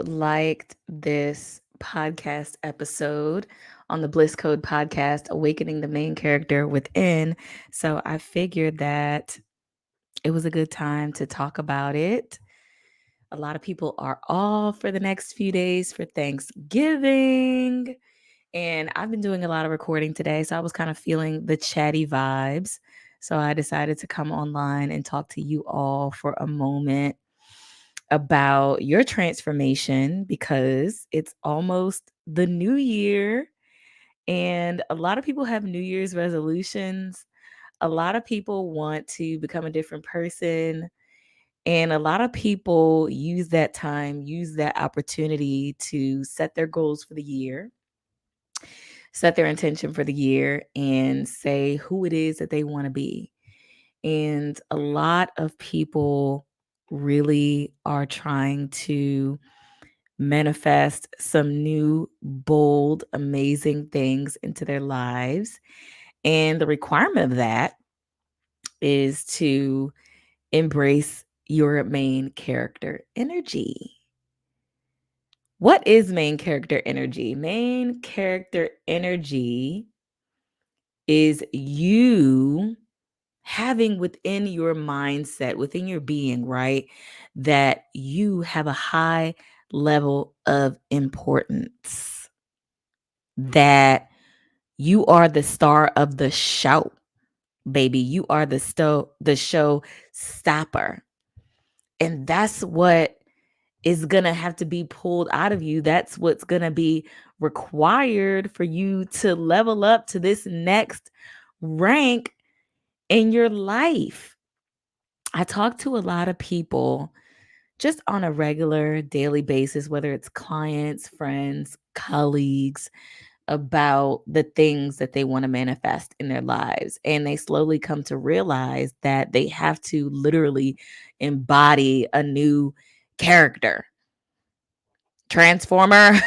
liked this podcast episode on the Bliss Code podcast, Awakening the Main Character Within. So I figured that it was a good time to talk about it. A lot of people are off for the next few days for Thanksgiving. And I've been doing a lot of recording today. So I was kind of feeling the chatty vibes. So I decided to come online and talk to you all for a moment about your transformation because it's almost the new year. And a lot of people have New Year's resolutions. A lot of people want to become a different person. And a lot of people use that time, use that opportunity to set their goals for the year, set their intention for the year, and say who it is that they want to be. And a lot of people really are trying to manifest some new, bold, amazing things into their lives. And the requirement of that is to embrace your main character energy. What is main character energy? Main character energy is you having within your mindset, within your being, right, that you have a high level of importance, that you are the star of the show, baby. You are the show stopper. And that's what is going to have to be pulled out of you. That's what's going to be required for you to level up to this next rank in your life. I talk to a lot of people just on a regular daily basis, whether it's clients, friends, colleagues, about the things that they want to manifest in their lives. And they slowly come to realize that they have to literally embody a new character. Transformer.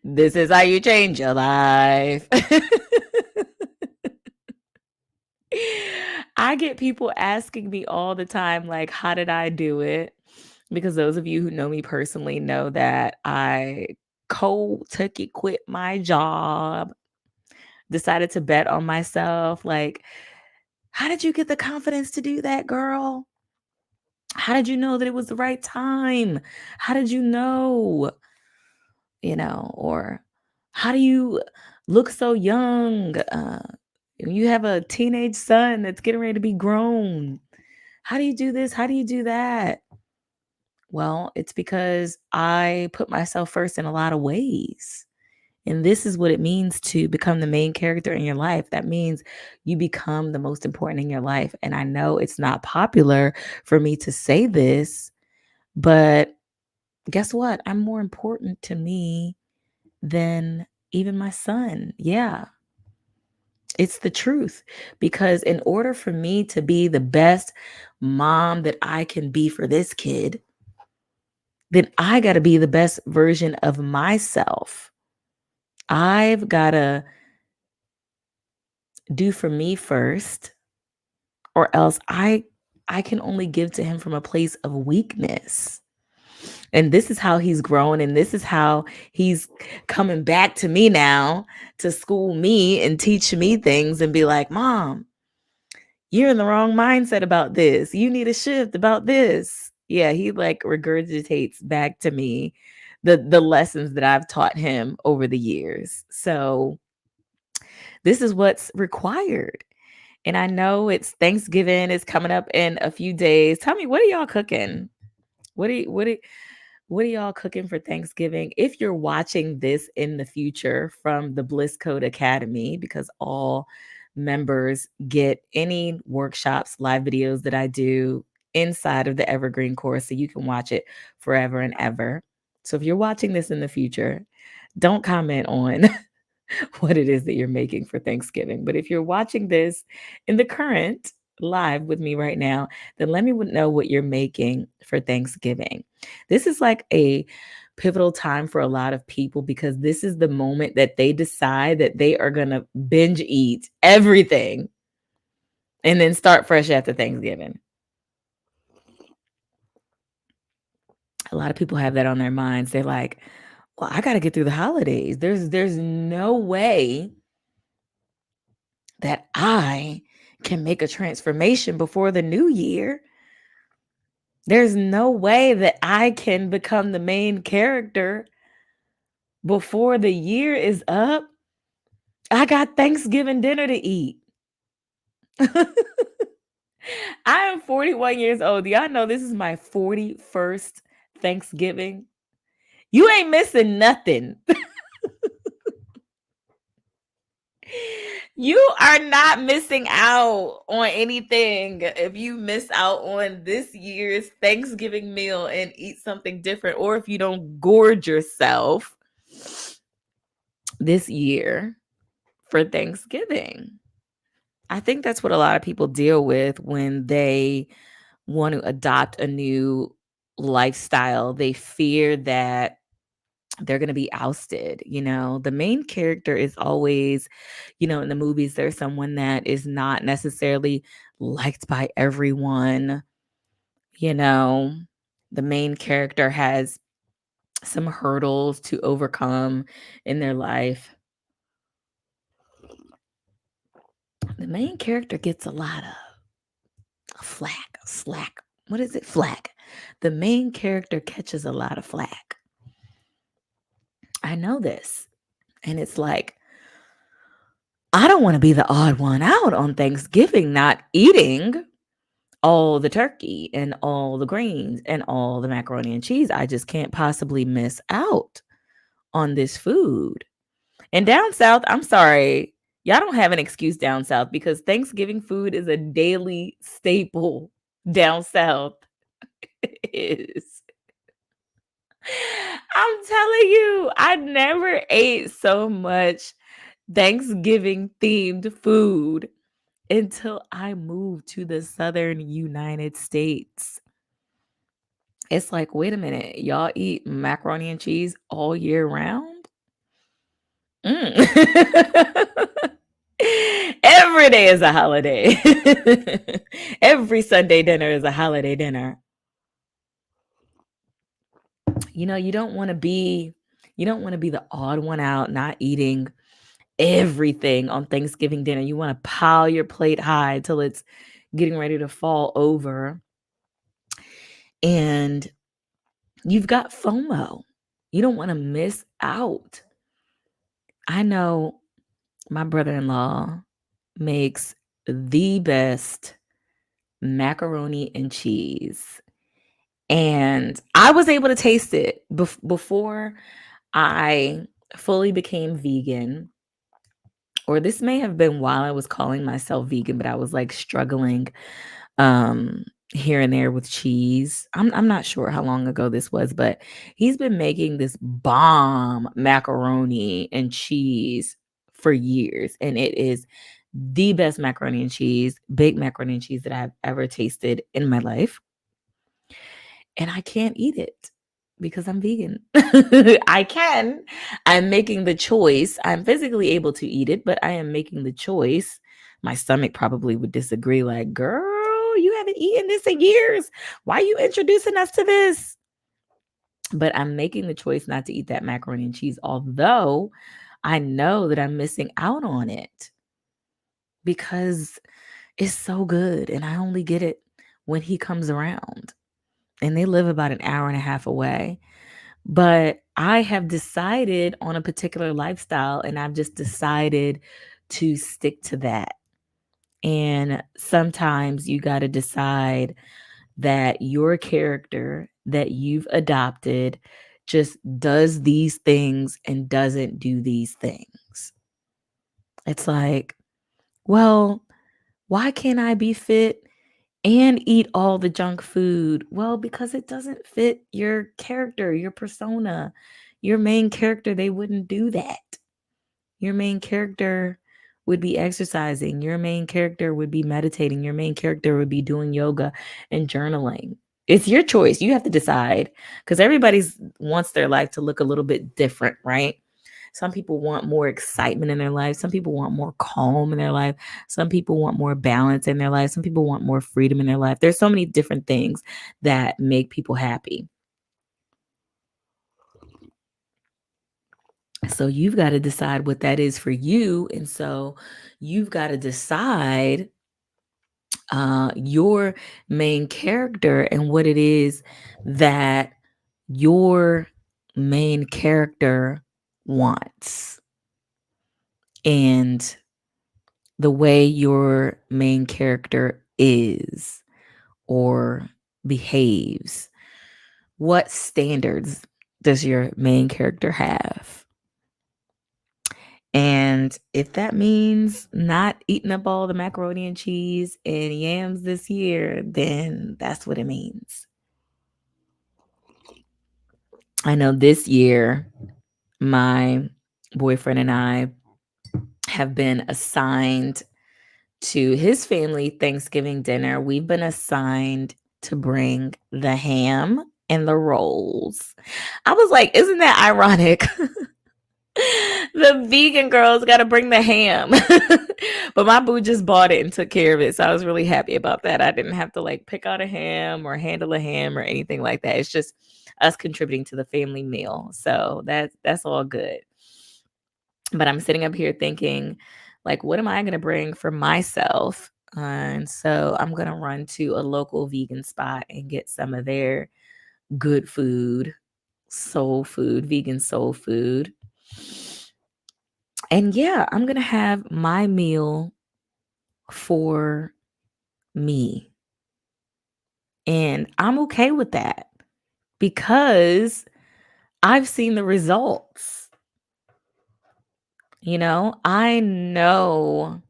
This is how you change your life. I get people asking me all the time, like, how did I do it? Because those of you who know me personally know that I cold turkey quit my job, decided to bet on myself. Like, how did you get the confidence to do that, girl? How did you know that it was the right time? How did you know? Or how do you look so young? You have a teenage son that's getting ready to be grown. How do you do this? How do you do that? Well, it's because I put myself first in a lot of ways. And this is what it means to become the main character in your life. That means you become the most important in your life. And I know it's not popular for me to say this, but guess what? I'm more important to me than even my son. Yeah, it's the truth. Because in order for me to be the best mom that I can be for this kid, then I got to be the best version of myself. I've got to do for me first, or else I can only give to him from a place of weakness. And this is how he's grown, and this is how he's coming back to me now to school me and teach me things and be like, "Mom, you're in the wrong mindset about this. You need a shift about this." Yeah, he like regurgitates back to me the lessons that I've taught him over the years. So this is what's required. And I know it's Thanksgiving is coming up in a few days. Tell me, what are y'all cooking? What are y'all cooking for Thanksgiving? If you're watching this in the future from the Bliss Code Academy, because all members get any workshops, live videos that I do inside of the Evergreen course, so you can watch it forever and ever. So if you're watching this in the future, don't comment on what it is that you're making for Thanksgiving. But if you're watching this in the current live with me right now, then let me know what you're making for Thanksgiving. This is like a pivotal time for a lot of people because this is the moment that they decide that they are going to binge eat everything and then start fresh after Thanksgiving. A lot of people have that on their minds. They're like, well, I got to get through the holidays. There's no way that I can make a transformation before the new year. There's no way that I can become the main character before the year is up. I got Thanksgiving dinner to eat. I am 41 years old. Y'all know this is my 41st Thanksgiving. You ain't missing nothing. You are not missing out on anything if you miss out on this year's Thanksgiving meal and eat something different, or if you don't gorge yourself this year for Thanksgiving. I think that's what a lot of people deal with when they want to adopt a new lifestyle. They fear that they're going to be ousted. The main character is always, in the movies, there's someone that is not necessarily liked by everyone. The main character has some hurdles to overcome in their life. The main character gets a lot of slack. What is it? Flack. The main character catches a lot of flack. I know this. And it's like, I don't want to be the odd one out on Thanksgiving, not eating all the turkey and all the greens and all the macaroni and cheese. I just can't possibly miss out on this food. And down south, I'm sorry, y'all don't have an excuse down south because Thanksgiving food is a daily staple down south. It is. I'm telling you, I never ate so much Thanksgiving themed food until I moved to the southern United States. It's like, wait a minute, y'all eat macaroni and cheese all year round? Every day is a holiday. Every Sunday dinner is a holiday dinner. You don't want to be the odd one out, not eating everything on Thanksgiving dinner. You want to pile your plate high till it's getting ready to fall over. And you've got FOMO. You don't want to miss out. I know my brother-in-law makes the best macaroni and cheese. And I was able to taste it before I fully became vegan. Or this may have been while I was calling myself vegan, but I was like struggling here and there with cheese. I'm not sure how long ago this was, but he's been making this bomb macaroni and cheese for years. And it is the best macaroni and cheese, baked macaroni and cheese that I've ever tasted in my life. And I can't eat it because I'm vegan. I'm making the choice. I'm physically able to eat it, but I am making the choice. My stomach probably would disagree, like, girl, you haven't eaten this in years. Why are you introducing us to this? But I'm making the choice not to eat that macaroni and cheese, although I know that I'm missing out on it because it's so good. And I only get it when he comes around. And they live about an hour and a half away. But I have decided on a particular lifestyle, and I've just decided to stick to that. And sometimes you got to decide that your character that you've adopted just does these things and doesn't do these things. It's like, well, why can't I be fit and eat all the junk food? Well, because it doesn't fit your character, your persona, your main character. They wouldn't do that. Your main character would be exercising. Your main character would be meditating. Your main character would be doing yoga and journaling. It's your choice. You have to decide because everybody wants their life to look a little bit different, right? Some people want more excitement in their life. Some people want more calm in their life. Some people want more balance in their life. Some people want more freedom in their life. There's so many different things that make people happy. So you've got to decide what that is for you. And so you've got to decide your main character and what it is that your main character wants, and the way your main character is or behaves. What standards does your main character have? And if that means not eating up all the macaroni and cheese and yams this year, then that's what it means. I know this year, my boyfriend and I have been assigned to his family Thanksgiving dinner. We've been assigned to bring the ham and the rolls. I was like, isn't that ironic? The vegan girls got to bring the ham. But my boo just bought it and took care of it. So I was really happy about that. I didn't have to like pick out a ham or handle a ham or anything like that. It's just us contributing to the family meal. So that's all good. But I'm sitting up here thinking, like, what am I going to bring for myself? And so I'm going to run to a local vegan spot and get some of their good food, soul food, vegan soul food. And yeah, I'm going to have my meal for me. And I'm okay with that because I've seen the results. I know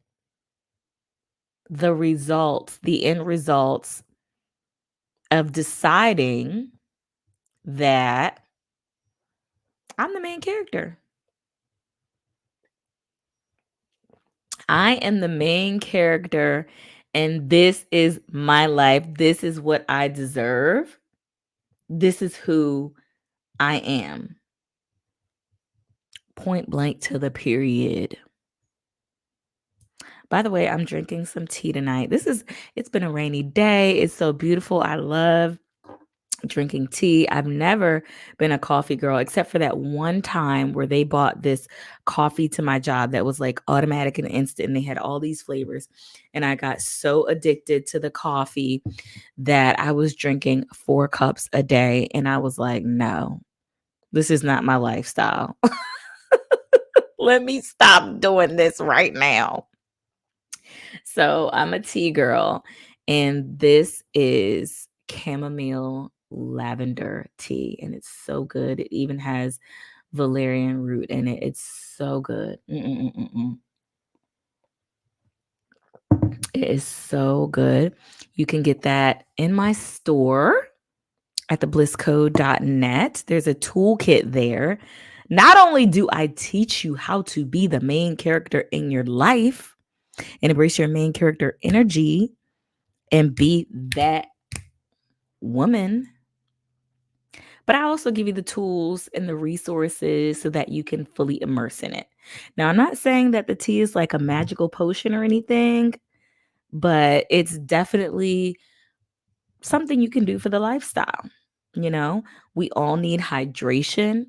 the results, the end results of deciding that I'm the main character. I am the main character, and this is my life. This is what I deserve. This is who I am. Point blank to the period. By the way, I'm drinking some tea tonight. It's been a rainy day. It's so beautiful. I love drinking tea. I've never been a coffee girl except for that one time where they bought this coffee to my job that was like automatic and instant, and they had all these flavors. And I got so addicted to the coffee that I was drinking 4 cups a day. And I was like, no, this is not my lifestyle. Let me stop doing this right now. So I'm a tea girl, and this is chamomile lavender tea, and it's so good. It even has valerian root in it. It's so good. It is so good. You can get that in my store at theblisscode.net. There's a toolkit there. Not only do I teach you how to be the main character in your life and embrace your main character energy and be that woman, but I also give you the tools and the resources so that you can fully immerse in it. Now, I'm not saying that the tea is like a magical potion or anything, but it's definitely something you can do for the lifestyle. We all need hydration.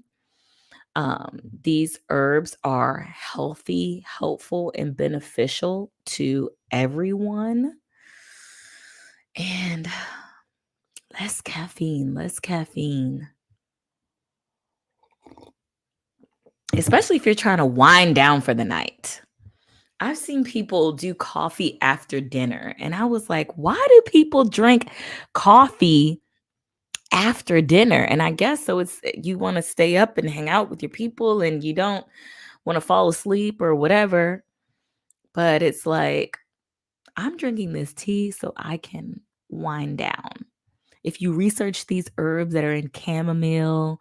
These herbs are healthy, helpful, and beneficial to everyone. And less caffeine. Especially if you're trying to wind down for the night. I've seen people do coffee after dinner, and I was like, why do people drink coffee after dinner? And I guess so it's you want to stay up and hang out with your people and you don't want to fall asleep or whatever. But it's like, I'm drinking this tea so I can wind down. If you research these herbs that are in chamomile,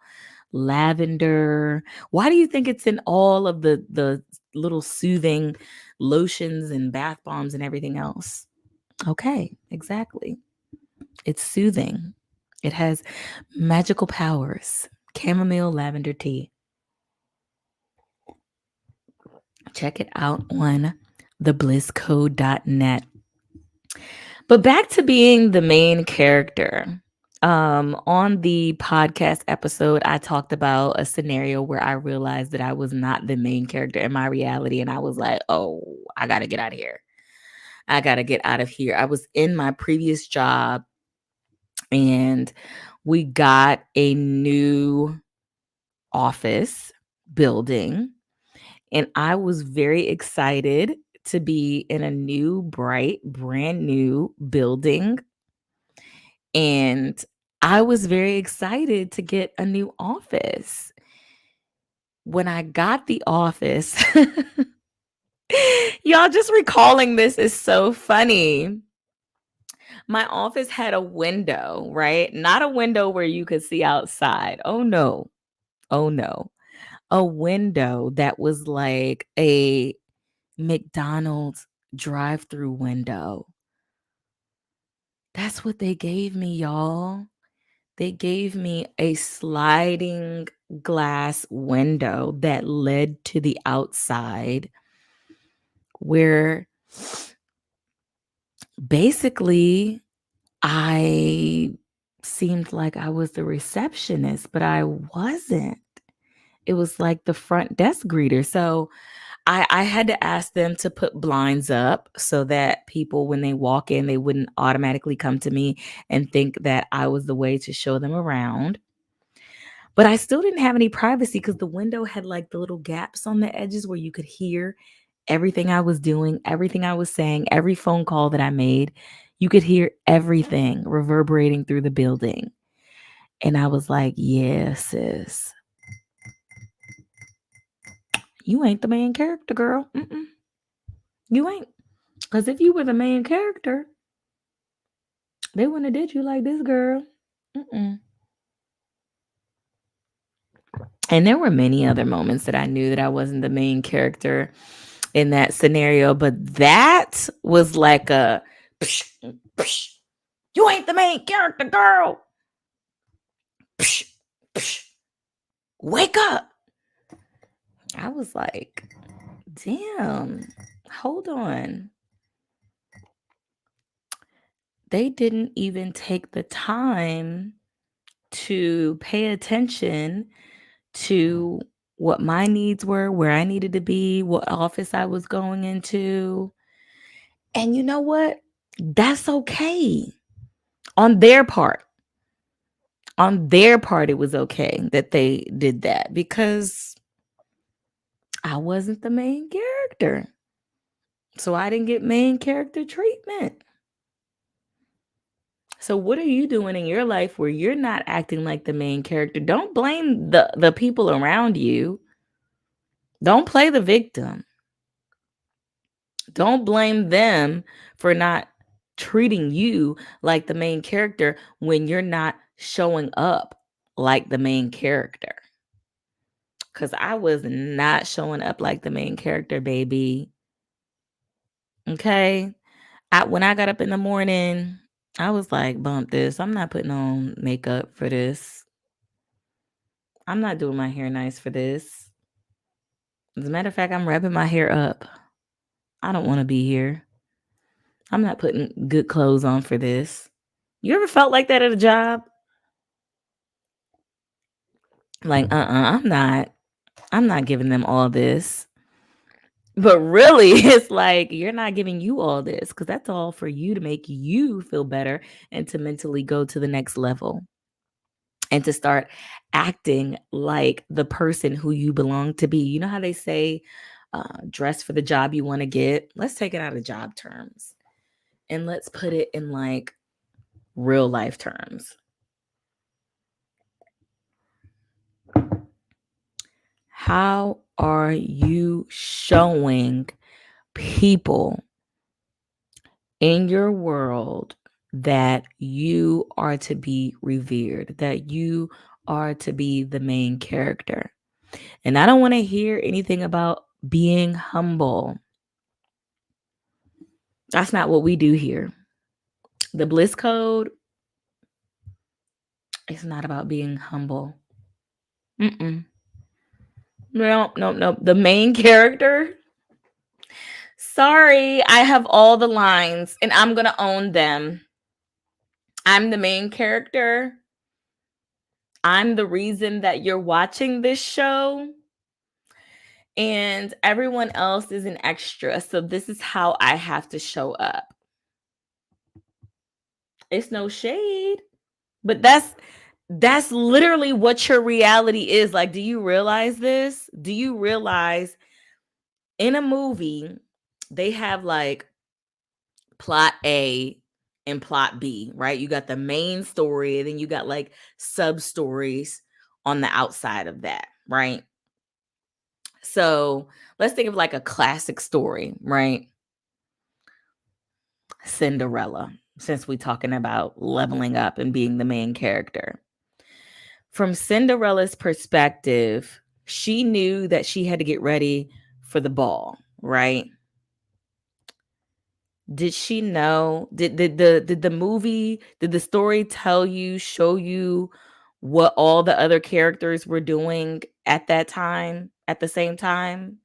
lavender, why do you think it's in all of the little soothing lotions and bath bombs and everything else? Okay, exactly. It's soothing. It has magical powers. Chamomile lavender tea. Check it out on theblisscode.net. But back to being the main character. On the podcast episode, I talked about a scenario where I realized that I was not the main character in my reality. And I was like, oh, I got to get out of here. I got to get out of here. I was in my previous job and we got a new office building. And I was very excited to be in a new, bright, brand new building. And I was very excited to get a new office. When I got the office, y'all, just recalling this is so funny. My office had a window, right? Not a window where you could see outside. Oh no. Oh no. A window that was like a McDonald's drive-through window. That's what they gave me, y'all. They gave me a sliding glass window that led to the outside where basically I seemed like I was the receptionist, but I wasn't. It was like the front desk greeter. So I had to ask them to put blinds up so that people, when they walk in, they wouldn't automatically come to me and think that I was the way to show them around. But I still didn't have any privacy because the window had like the little gaps on the edges where you could hear everything I was doing, everything I was saying, every phone call that I made. You could hear everything reverberating through the building. And I was like, yeah, sis, you ain't the main character, girl. Mm-mm. You ain't. Because if you were the main character, they wouldn't have did you like this, girl. Mm-mm. And there were many other moments that I knew that I wasn't the main character in that scenario, but that was like a psh, psh, you ain't the main character, girl. Psh, psh, wake up. I was like, damn, hold on. They didn't even take the time to pay attention to what my needs were, where I needed to be, what office I was going into. And you know what? That's okay. On their part. On their part, it was okay that they did that because I wasn't the main character. So I didn't get main character treatment. So what are you doing in your life where you're not acting like the main character? Don't blame the people around you. Don't play the victim. Don't blame them for not treating you like the main character when you're not showing up like the main character. Because I was not showing up like the main character, baby. Okay. When I got up in the morning, I was like, bump this. I'm not putting on makeup for this. I'm not doing my hair nice for this. As a matter of fact, I'm wrapping my hair up. I don't want to be here. I'm not putting good clothes on for this. You ever felt like that at a job? Like, I'm not giving them all this. But really, it's like you're not giving you all this because that's all for you to make you feel better and to mentally go to the next level and to start acting like the person who you belong to be. You know how they say, dress for the job you want to get? Let's take it out of job terms and let's put it in like real life terms. How are you showing people in your world that you are to be revered, that you are to be the main character? And I don't want to hear anything about being humble. That's not what we do here. The Bliss Code is not about being humble. Mm-mm. No, no, no. The main character. Sorry, I have all the lines and I'm going to own them. I'm the main character. I'm the reason that you're watching this show. And everyone else is an extra. So this is how I have to show up. It's no shade, but that's literally what your reality is. Like, do you realize this? Do you realize in a movie they have like plot A and plot B, right? You got the main story, and then you got like sub stories on the outside of that, right? So let's think of like a classic story, right? Cinderella, since we're talking about leveling up and being the main character. From Cinderella's perspective, she knew that she had to get ready for the ball, right? Did she know? Did the movie, did the story tell you, show you what all the other characters were doing at that time, at the same time?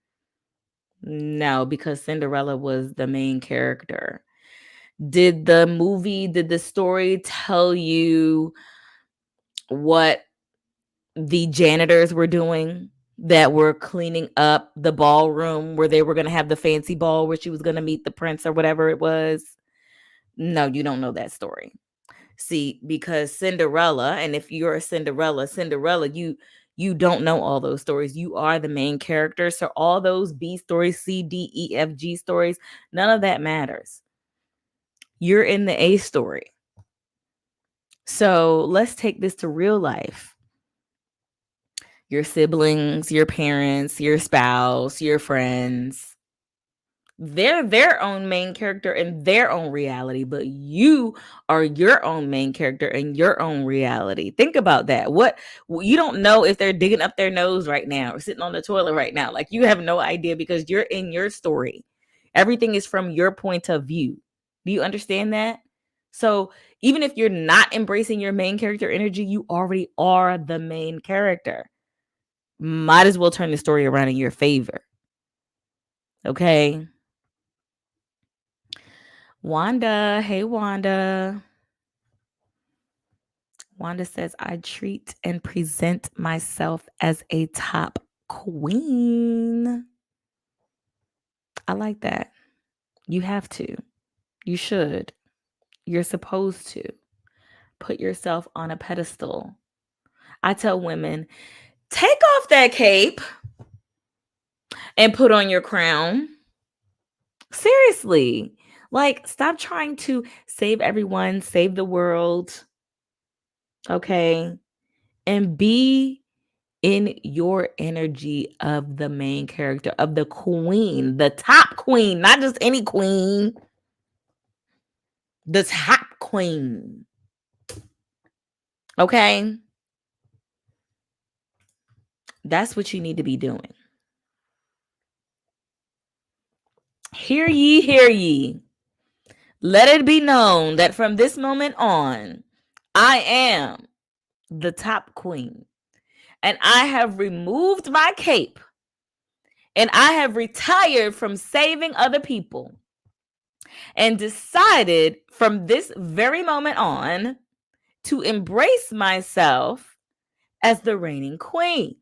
No, because Cinderella was the main character. Did the story tell you what the janitors were doing that were cleaning up the ballroom where they were going to have the fancy ball where she was going to meet the prince or whatever it was? No, you don't know that story. See, because Cinderella, and if you're a Cinderella, you don't know all those stories. You are the main character. So all those B stories, C, D, E, F, G stories, none of that matters. You're in the A story. So let's take this to real life. Your siblings, your parents, your spouse, your friends, they're their own main character in their own reality, but you are your own main character in your own reality. Think about that. What you don't know if they're digging up their nose right now or sitting on the toilet right now. Like, you have no idea because you're in your story. Everything is from your point of view. Do you understand that? So even if you're not embracing your main character energy, you already are the main character. Might as well turn the story around in your favor. Okay. Wanda, hey Wanda. Wanda says, I treat and present myself as a top queen. I like that. You have to. You should. You're supposed to put yourself on a pedestal. I tell women, take off that cape and put on your crown. Seriously. Like, stop trying to save everyone, save the world. Okay. And be in your energy of the main character, of the queen, the top queen, not just any queen, the top queen. Okay? That's what you need to be doing. Hear ye, hear ye. Let it be known that from this moment on, I am the top queen. And I have removed my cape. And I have retired from saving other people. And decided from this very moment on to embrace myself as the reigning queen.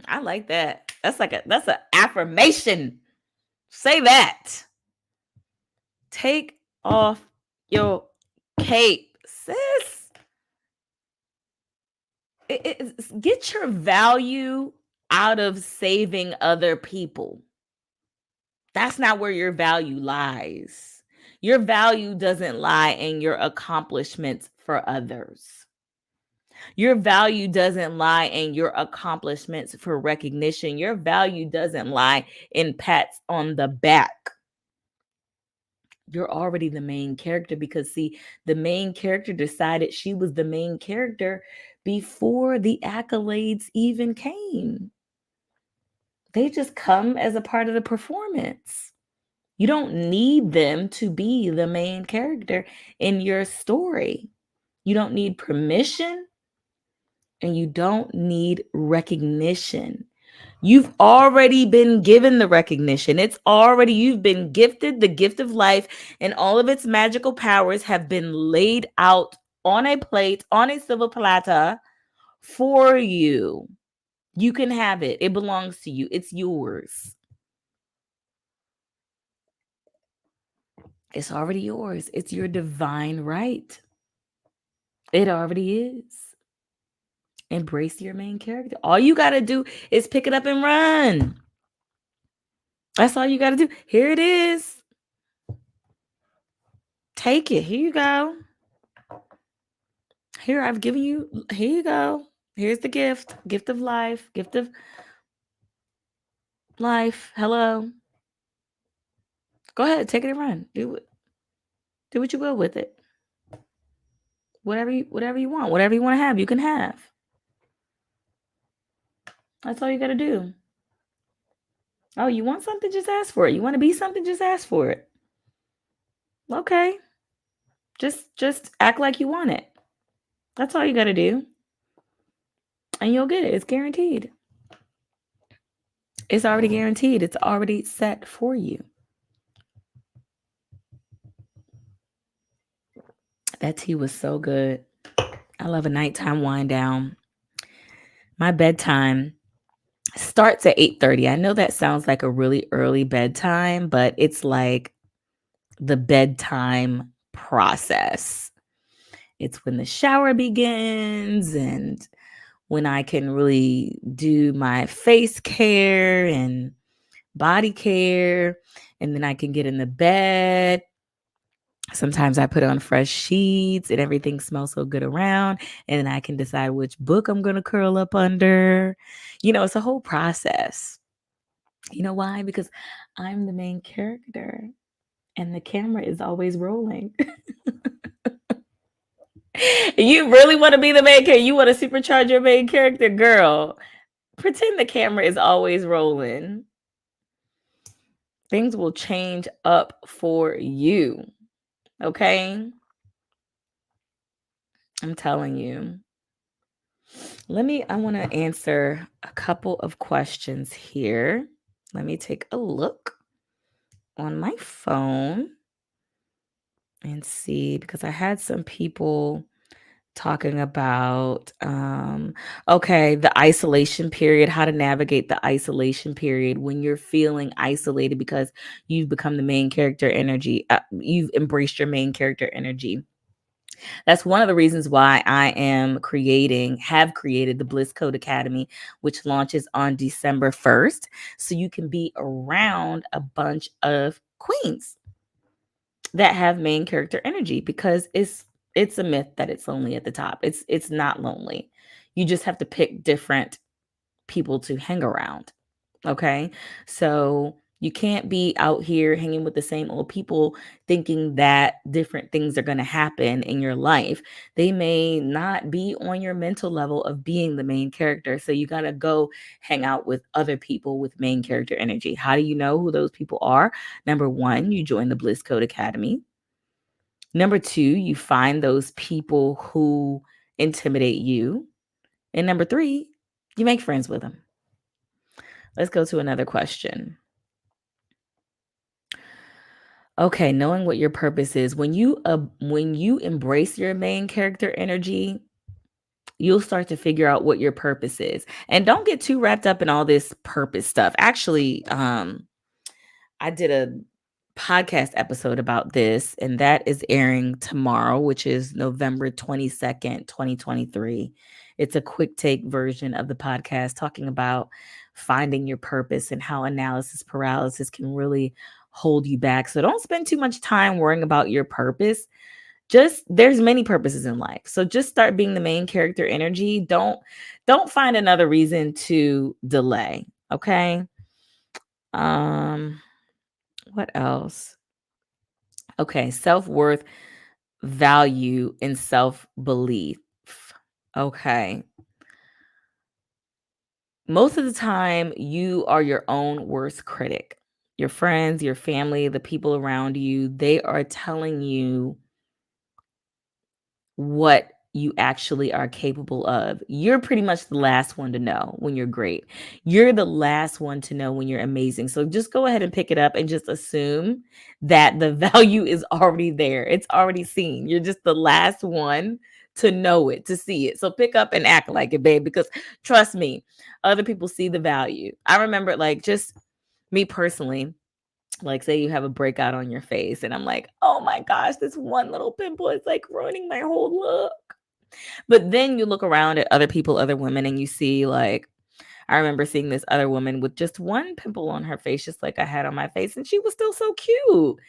I like that. That's an affirmation. Say that. Take off your cape, sis. Get your value out of saving other people. That's not where your value lies. Your value doesn't lie in your accomplishments for others. Your value doesn't lie in your accomplishments for recognition. Your value doesn't lie in pats on the back. You're already the main character because, see, the main character decided she was the main character before the accolades even came. They just come as a part of the performance. You don't need them to be the main character in your story. You don't need permission and you don't need recognition. You've already been given the recognition. You've been gifted the gift of life, and all of its magical powers have been laid out on a plate, on a silver platter for you. You can have it. It belongs to you. It's yours. It's already yours. It's your divine right. It already is. Embrace your main character. All you got to do is pick it up and run. That's all you got to do. Here it is. Take it. Here you go. Here, I've given you. Here you go. Here's the gift. Gift of life. Gift of life. Hello. Go ahead. Take it and run. Do what you will with it. Whatever you want. Whatever you want to have, you can have. That's all you got to do. Oh, you want something? Just ask for it. You want to be something? Just ask for it. Okay. Just act like you want it. That's all you got to do. And you'll get it. It's guaranteed. It's already guaranteed. It's already set for you. That tea was so good. I love a nighttime wind down. My bedtime starts at 8:30. I know that sounds like a really early bedtime, but it's like the bedtime process. It's when the shower begins and when I can really do my face care and body care, and then I can get in the bed. Sometimes I put on fresh sheets and everything smells so good around, and then I can decide which book I'm going to curl up under. It's a whole process. You know why? Because I'm the main character and the camera is always rolling. You really want to be the main character? You want to supercharge your main character? Girl, pretend the camera is always rolling. Things will change up for you. Okay? I'm telling you. I want to answer a couple of questions here. Let me take a look on my phone and see, because I had some people talking about the isolation period, how to navigate the isolation period when you're feeling isolated because you've become the main character energy. You've embraced your main character energy. That's one of the reasons why I have created the Bliss Code Academy, which launches on December 1st. So you can be around a bunch of queens that have main character energy, because it's a myth that it's lonely at the top. It's not lonely. You just have to pick different people to hang around. Okay? So you can't be out here hanging with the same old people thinking that different things are going to happen in your life. They may not be on your mental level of being the main character. So you got to go hang out with other people with main character energy. How do you know who those people are? Number one, you join the Bliss Code Academy. Number two, you find those people who intimidate you. And number three, you make friends with them. Let's go to another question. Okay, knowing what your purpose is. When you embrace your main character energy, you'll start to figure out what your purpose is. And don't get too wrapped up in all this purpose stuff. Actually, I did a podcast episode about this, and that is airing tomorrow, which is November 22nd, 2023. It's a quick take version of the podcast talking about finding your purpose and how analysis paralysis can really hold you back. So don't spend too much time worrying about your purpose. There's many purposes in life. So just start being the main character energy. Don't find another reason to delay. Okay. What else? Okay, self-worth, value, and self-belief. Okay. Most of the time, you are your own worst critic. Your friends, your family, the people around you, they are telling you what you actually are capable of. You're pretty much the last one to know when you're great. You're the last one to know when you're amazing. So just go ahead and pick it up and just assume that the value is already there. It's already seen. You're just the last one to know it, to see it. So pick up and act like it, babe, because trust me, other people see the value. I remember, like, just me personally, like, say you have a breakout on your face and I'm like, oh my gosh, this one little pimple is like ruining my whole look. But then you look around at other people, other women, and you see, like, I remember seeing this other woman with just one pimple on her face, just like I had on my face, and she was still so cute.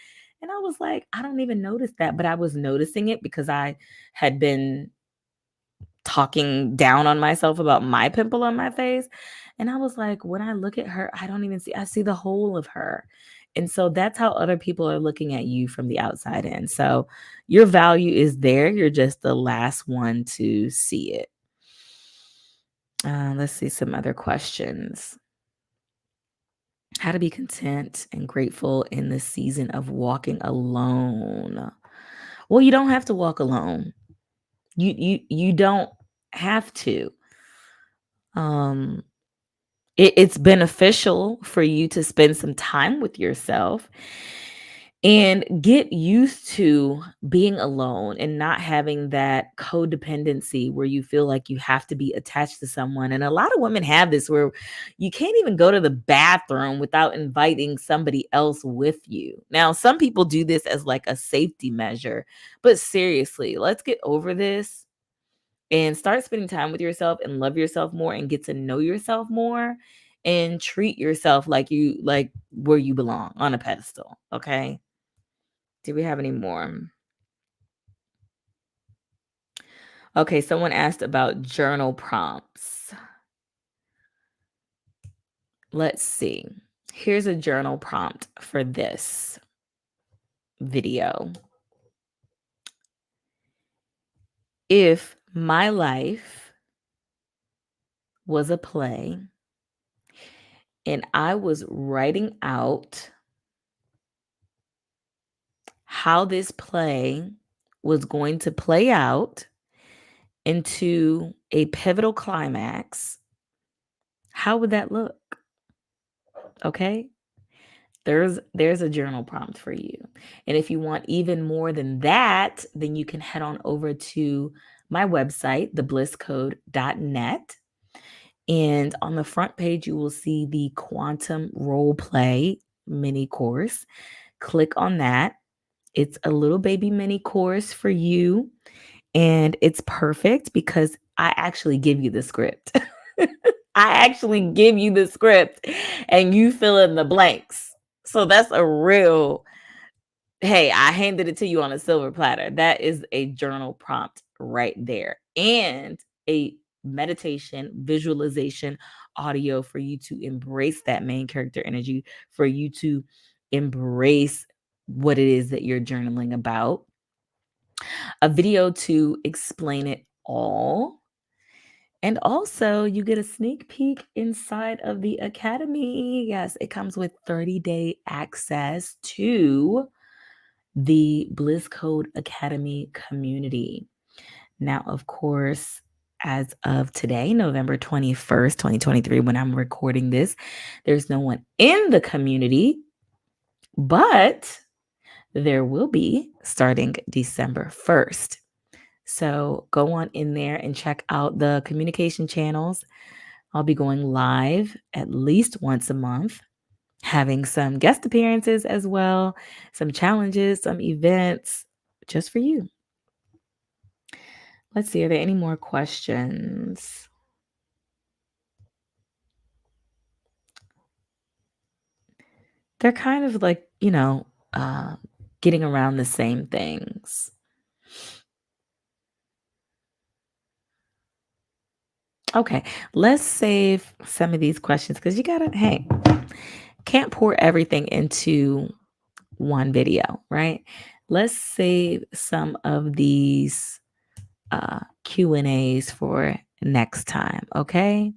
And I was like, I don't even notice that, but I was noticing it because I had been talking down on myself about my pimple on my face. And I was like, when I look at her, I don't even see, I see the whole of her. And so that's how other people are looking at you from the outside in. So your value is there. You're just the last one to see it. Let's see some other questions. How to be content and grateful in the season of walking alone. Well, you don't have to walk alone. You don't have to. Um it's beneficial for you to spend some time with yourself and get used to being alone and not having that codependency where you feel like you have to be attached to someone. And a lot of women have this where you can't even go to the bathroom without inviting somebody else with you. Now, some people do this as like a safety measure, but seriously, let's get over this and start spending time with yourself and love yourself more and get to know yourself more and treat yourself like where you belong, on a pedestal. Okay. Do we have any more? Okay, someone asked about journal prompts. Let's see. Here's a journal prompt for this video. If my life was a play and I was writing out how this play was going to play out into a pivotal climax, how would that look? Okay? There's a journal prompt for you. And if you want even more than that, then you can head on over to my website, theblisscode.net. And on the front page, you will see the Quantum Role Play mini course. Click on that. It's a little baby mini course for you. And it's perfect because I actually give you the script. I actually give you the script and you fill in the blanks. So that's a real, hey, I handed it to you on a silver platter. That is a journal prompt right there. And a meditation, visualization, audio for you to embrace that main character energy, for you to embrace what it is that you're journaling about. A video to explain it all. And also, you get a sneak peek inside of the academy. Yes, it comes with 30-day access to the Bliss Code Academy community. Now, of course, as of today, November 21st, 2023, when I'm recording this, there's no one in the community, but there will be starting December 1st. So go on in there and check out the communication channels. I'll be going live at least once a month, having some guest appearances as well, some challenges, some events just for you. Let's see, are there any more questions? They're kind of like, getting around the same things. Okay, let's save some of these questions because can't pour everything into one video, right? Let's save some of these Q&As for next time, okay?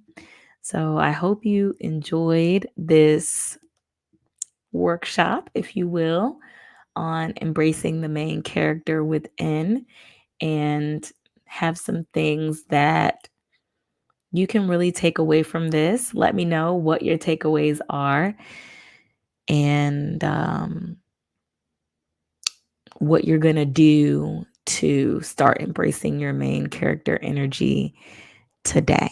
So I hope you enjoyed this workshop, if you will, on embracing the main character within and have some things that you can really take away from this. Let me know what your takeaways are and what you're going to do to start embracing your main character energy today.